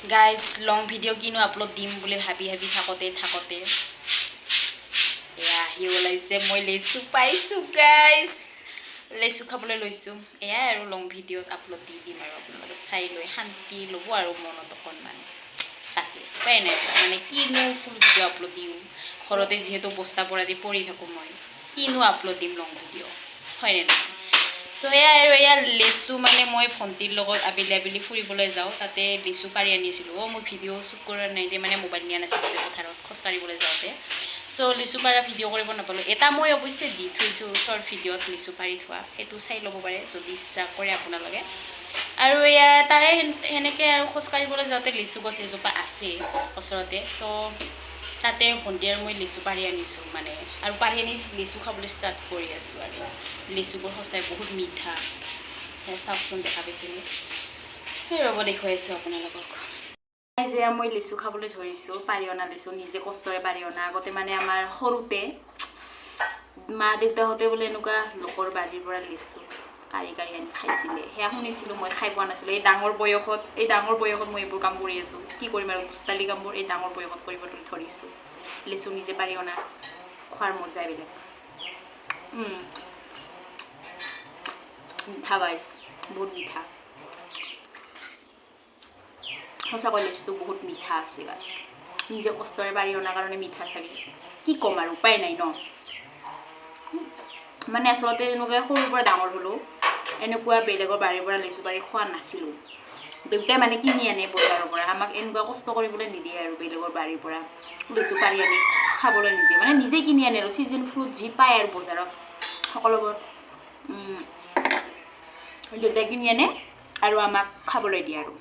guys long video' কিনো upload দিম বুলি ভাবি থাকোঁতে এয়া আহি ওলাইছে মই লেচু পাইছোঁ গাইজ লেচু খাবলৈ লৈছোঁ এয়াই আৰু লং ভিডিঅ'ত আপলোড দি দিম আৰু আপোনালোকে চাই লৈ শান্তি ল'ব আৰু মনত অকণমান তাকে উপায় নাই মানে কিনো ফুল ভিডিঅ' আপলোড দিওঁ ঘৰতে যিহেতু বস্তা পৰা দি পৰি থাকোঁ মই কিনো আপলোড দিম লং ভিডিঅ' হয়নে নাই চ' এয়া আৰু এয়া লেচু মানে মই ভণ্টিৰ লগত আবেলি ফুৰিবলৈ যাওঁ তাতে লেচু পাৰি আনিছিলোঁ মই ভিডিঅ' শ্বুট কৰা নাই যে মানে মোবাইল নিয়া নাছিলোঁ যে পথাৰত খোজকাঢ়িবলৈ যাওঁতে চ' লিচু পাৰা ভিডিঅ' কৰিব নাপালোঁ এটা মই অৱশ্যে দি থৈছোঁ শ্বৰ্ট ভিডিঅ'ত লিচু পাৰি থোৱা সেইটো চাই ল'ব পাৰে যদি ইচ্ছা কৰে আপোনালোকে আৰু এয়া তাৰে সেনেকৈ আৰু খোজকাঢ়িবলৈ যাওঁতে লিচু গছ এজোপা আছে ওচৰতে চ' তাতে ভণ্টি আৰু মই লিচু পাৰি আনিছোঁ মানে আৰু পাৰি আনি লিচু খাবলৈ ষ্টাৰ্ট কৰি আছোঁ আৰু লিচুবোৰ সঁচাই বহুত মিঠা চাওকচোন দেখা পাইছেনে সেই ৰ'ব দেখুৱাই আছোঁ আপোনালোকক যে মই লিচু খাবলৈ ধৰিছোঁ পাৰি অনা লিচু নিজে কষ্টৰে পাৰি অনা আগতে মানে আমাৰ সৰুতে মা দেউতাহঁতে বোলে এনেকুৱা লোকৰ বাৰীৰ পৰা লিচু কাঢ়ি আনি খাইছিলে সেয়া শুনিছিলোঁ মই খাই পোৱা নাছিলোঁ এই ডাঙৰ বয়সত মই এইবোৰ কাম কৰি আছোঁ কি কৰিম আৰু দুষ্টালি কামবোৰ এই ডাঙৰ বয়সত কৰিব ধৰিছোঁ লিচু নিজে পাৰি অনা খোৱাৰ মজাই বেলেগ মিঠা গাইজ বহুত মিঠা সঁচাকৈ লিচুটো বহুত মিঠা আছে গাইজ নিজে কষ্টৰে পাৰি অনাৰ কাৰণে মিঠা চাগে কি ক'ম আৰু উপায় নাই ন মানে আচলতে এনেকুৱা সৰুৰ পৰা ডাঙৰ হ'লোঁ এনেকুৱা বেলেগৰ বাৰীৰ পৰা লিচু পাৰি খোৱা নাছিলোঁ দেউতাই মানে কিনি আনে বজাৰৰ পৰা আমাক এনেকুৱা কষ্ট কৰিবলৈ নিদিয়ে আৰু বেলেগৰ বাৰীৰ পৰা লিচু পাৰি আনি খাবলৈ নিদিয়ে মানে নিজেই কিনি আনে আৰু ছিজন ফ্ৰুট যি পায় আৰু বজাৰত সকলোবোৰ দেউতাই কিনি আনে আৰু আমাক খাবলৈ দিয়ে আৰু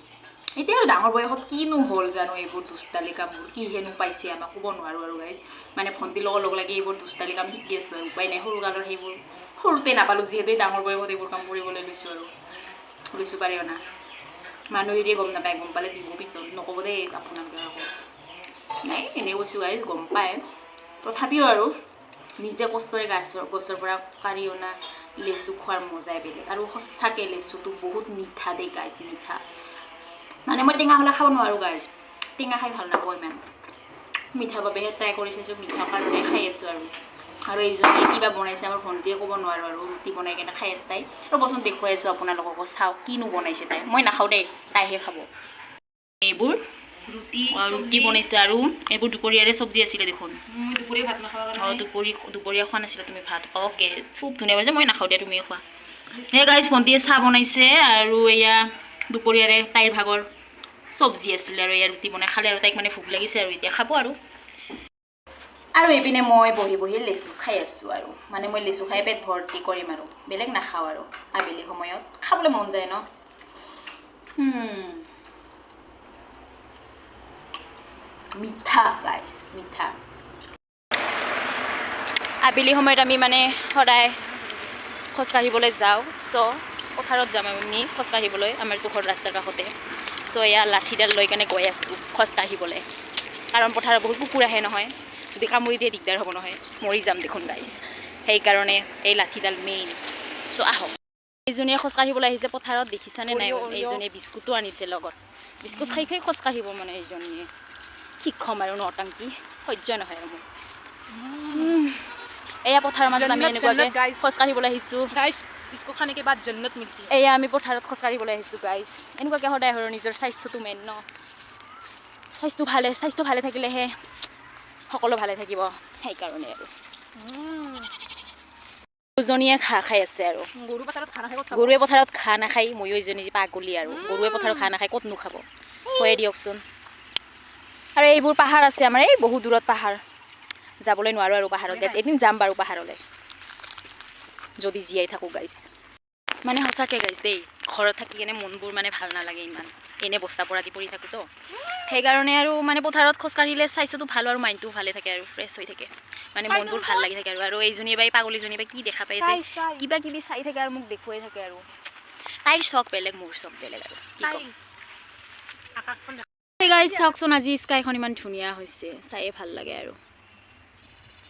এতিয়া আৰু ডাঙৰ বয়সত কিনো হ'ল জানো এইবোৰ দুষ্টালি কামবোৰ কি হেনো পাইছে আমাক ক'ব নোৱাৰোঁ আৰু গাইজ মানে ভণ্টিৰ লগ লাগি এইবোৰ দুষ্টালি কাম শিকি আছোঁ আৰু উপায় নাই সৰুকালৰ সেইবোৰ সৰুতে নাপালোঁ যিহেতু ডাঙৰ বয়সত এইবোৰ কাম কৰিবলৈ লৈছোঁ আৰু লিচু পাৰি অনা মানুহে গম নাপায় গম পালে দিব পিতন নক'ব দেই আপোনালোকে আকৌ নাই এনেই কৈছোঁ গাইজ গম পায় তথাপিও আৰু নিজে কষ্টৰে গছৰ পৰা কাঢ়ি অনা লেচু খোৱাৰ মজাই বেলেগ আৰু সঁচাকৈ লেচুটো বহুত মিঠা দেই গাইজ মিঠা মানে মই টেঙা হ'লে খাব নোৱাৰোঁ গাইজ টেঙা খাই ভাল নাপাওঁ ইমান মিঠা বাবেহে ট্ৰাই কৰি চাইছোঁ মিঠা কাৰণে খাই আছোঁ আৰু এইজনী কিবা বনাইছে আমাৰ ভণ্টিয়ে ক'ব নোৱাৰোঁ আৰু ৰুটি বনাই কেনে খাই আছে তাই আৰু বচোন দেখুৱাই আছোঁ আপোনালোককো চাওক কিনো বনাইছে তাই মই নাখাওঁ দেই তাইহে খাব এইবোৰ ৰুটি বনাইছে আৰু এইবোৰ দুপৰীয়াৰে চব্জি আছিলে দেখোন মই দুপৰীয়া ভাত নাখাওঁ দুপৰীয়া খোৱা নাছিলে তুমি ভাত অ'কে খুব ধুনীয়া বনাইছে মই নাখাওঁ দিয়া তুমিয়ে খোৱা সেই গাইজ ভণ্টিয়ে চাহ বনাইছে আৰু এয়া দুপৰীয়াৰে তাইৰ ভাগৰ চব্জি আছিলে আৰু এয়া ৰুটি বনাই খালে আৰু তাইক মানে ভোক লাগিছে আৰু এতিয়া খাব আৰু এইপিনে মই বহি লেচু খাই আছোঁ আৰু মানে মই লেচু খাই পেট ভৰ্তি কৰিম আৰু বেলেগ নাখাওঁ আৰু আবেলি সময়ত খাবলৈ মন যায় ন মিঠা গাইজ মিঠা আবেলি সময়ত আমি মানে সদায় খোজকাঢ়িবলৈ যাওঁ চ' পথাৰত যাম আমি খোজকাঢ়িবলৈ আমাৰতো ঘৰ ৰাস্তাৰ কাষতে চ' এয়া লাঠিডাল লৈ কেনে গৈ আছোঁ খোজকাঢ়িবলৈ কাৰণ পথাৰত বহুত কুকুৰ আহে নহয় যদি কামুৰি দিয়ে দিগদাৰ হ'ব নহয় মৰি যাম দেখোন গাইজ সেইকাৰণে এই লাঠিডাল মেইন চ' আহক এইজনীয়ে খোজকাঢ়িবলৈ আহিছে পথাৰত দেখিছানে নাই এইজনীয়ে বিস্কুটো আনিছে লগত বিস্কুট খাই খোজকাঢ়িব মানে এইজনীয়ে কি ক'ম আৰু নটাংকি সহ্য নহয় আৰু মোৰ এয়া পথাৰৰ মাজত আমি এনেকুৱাকৈ খোজকাঢ়িবলৈ আহিছোঁ এয়া আমি পথাৰত খোজকাঢ়িবলৈ আহিছোঁ গাইজ এনেকুৱাকৈ সদায় আৰু নিজৰ স্বাস্থ্যটো মেইন ন স্বাস্থ্য ভালে থাকিলেহে সকলো ভালে থাকিব সেইকাৰণে আৰু দুজনীয়ে ঘাঁহ খাই আছে আৰু গৰুৱে পথাৰত ঘাঁহ নাখায় ময়ো এজনী পাগলী আৰু গৰুৱে পথাৰত ঘাঁহ নাখায় ক'ত নোখাব হয়ে দিয়কচোন আৰু এইবোৰ পাহাৰ আছে আমাৰ এই বহুত দূৰত পাহাৰ যাবলৈ নোৱাৰোঁ আৰু পাহাৰত গাইজ এদিন যাম বাৰু পাহাৰলৈ যদি জীয়াই থাকোঁ গাইজ মানে সঁচাকৈ গাইজ দেই ঘৰত থাকি কেনে মনবোৰ মানে ভাল নালাগে ইমান এনে বস্তা পৰা দি পৰি থাকোঁ তো সেইকাৰণে আৰু মানে পথাৰত খোজকাঢ়িলে স্বাস্থ্যটো ভাল আৰু মাইণ্ডটো ভালে থাকে আৰু ফ্ৰেছ হৈ থাকে মানে মনবোৰ ভাল লাগি থাকে আৰু এইজনীয়ে বাই পাগলীজনী বাই কি দেখা পাইছে কিবা কিবি চাই থাকে আৰু মোক দেখুৱাই থাকে আৰু তাইৰ চখ বেলেগ মোৰ চখ বেলেগ আৰু গাইজ চাওকচোন আজি স্কাইখন ইমান ধুনীয়া হৈছে চায়ে ভাল লাগে আৰু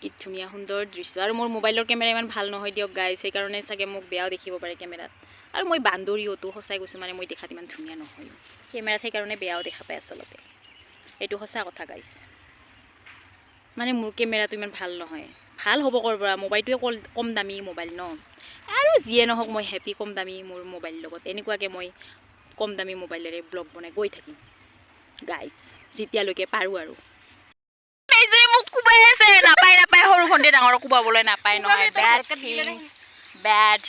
কি ধুনীয়া সুন্দৰ দৃশ্য আৰু মোৰ মোবাইলৰ কেমেৰা ইমান ভাল নহয় দিয়ক গাইজ সেইকাৰণে চাগে মোক বেয়াও দেখিব পাৰে কেমেৰাত আৰু মই বান্দৰীওতো সঁচাই কৈছোঁ মানে মই দেখাত ইমান ধুনীয়া নহয় কেমেৰাত সেইকাৰণে বেয়াও দেখা পায় আচলতে এইটো সঁচা কথা গাইছ মানে মোৰ কেমেৰাটো ইমান ভাল নহয় ভাল হ'ব ক'ৰ পৰা মোবাইলটোৱে কম দামী মোবাইল ন আৰু যিয়ে নহওক মই হেপী কম দামী মোৰ মোবাইল লগত এনেকুৱাকৈ মই কম দামী মোবাইলেৰে ব্লগ বনাই গৈ থাকিম গাইছ যেতিয়ালৈকে পাৰোঁ আৰু এইজনী মোক কোবাই আছে নাপায় সৰু ভণ্টিয়ে ডাঙৰক কোবাবলৈ নাপায় নহয় বেড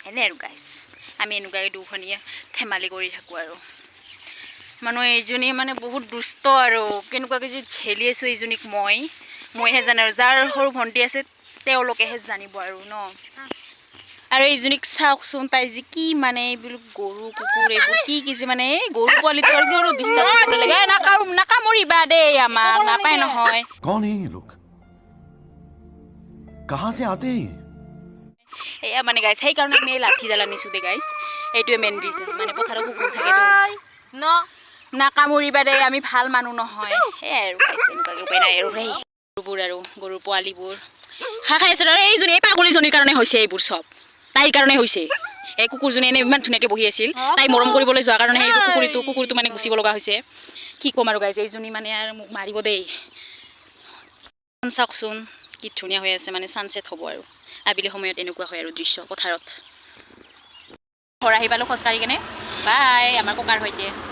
এনে আৰু গাইছ আমি এনেকুৱাকৈ দুখনীয়ে ধেমালি কৰি থাকোঁ আৰু মানুহ এইজনী মানে বহুত দুষ্ট আৰু কেনেকুৱাকৈ যে ঝেলি আছোঁ এইজনীক মইহে জানো আৰু যাৰ সৰু ভণ্টি আছে তেওঁলোকেহে জানিব আৰু ন আৰু এইজনীক চাওকচোন তাই যে কি মানে এইবোৰ গৰু কুকুৰ এইবোৰ কি যে মানে এই গৰু পোৱালিটো আৰু গৰু ডিষ্টাৰ্ব কৰিব লাগে নাকামুৰিবা দেই আমাক নাপায় নহয় এয়া মানে গাইছ সেইকাৰণে আমি লাঠিডাল আনিছোঁ দে গাইছ এইটোৱে মেইন ৰিজন মানে পথাৰত কুকুৰ থাকেতো ন নাকামুৰিবা দেই আমি ভাল মানুহ নহয় সেয়াই আৰু গাইছ এনেকুৱাকৈ উপায় নাই আৰু সেই গৰুবোৰ আৰু গৰুৰ পোৱালিবোৰ খাই আছে আৰু এইজনী এই পাগলীজনীৰ কাৰণে হৈছে এইবোৰ চব তাইৰ কাৰণে হৈছে এই কুকুৰজনী এনেই ইমান ধুনীয়াকৈ বহি আছিল তাই মৰম কৰিবলৈ যোৱাৰ কাৰণে সেই কুকুৰটো মানে গুচিব লগা হৈছে কি ক'ম আৰু গাইছ এইজনী মানে আৰু মোক মাৰিব দেই চাওকচোন কি ধুনীয়া হৈ আছে মানে ছানছেট হ'ব আৰু আবেলি সময়ত এনেকুৱা হয় আৰু দৃশ্য পথাৰত ঘৰ আহি পালোঁ খোজকাঢ়ি কেনে বাই আমাৰ ককাৰ সৈতে